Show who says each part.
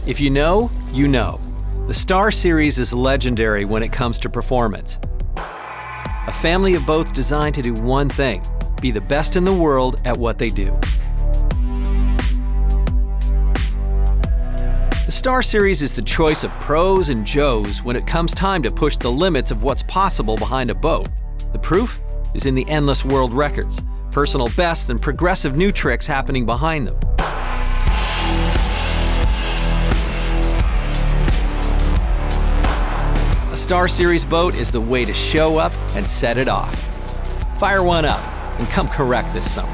Speaker 1: If you know, you know. The Star Series is legendary when it comes to performance. A family of boats designed to do one thing: be the best in the world at what they do. The Star Series is the choice of pros and joes when it comes time to push the limits of what's possible behind a boat. The proof is in the endless world records, personal bests, and progressive new tricks happening behind them. A Star Series boat is the way to show up and set it off. Fire one up and come correct this summer.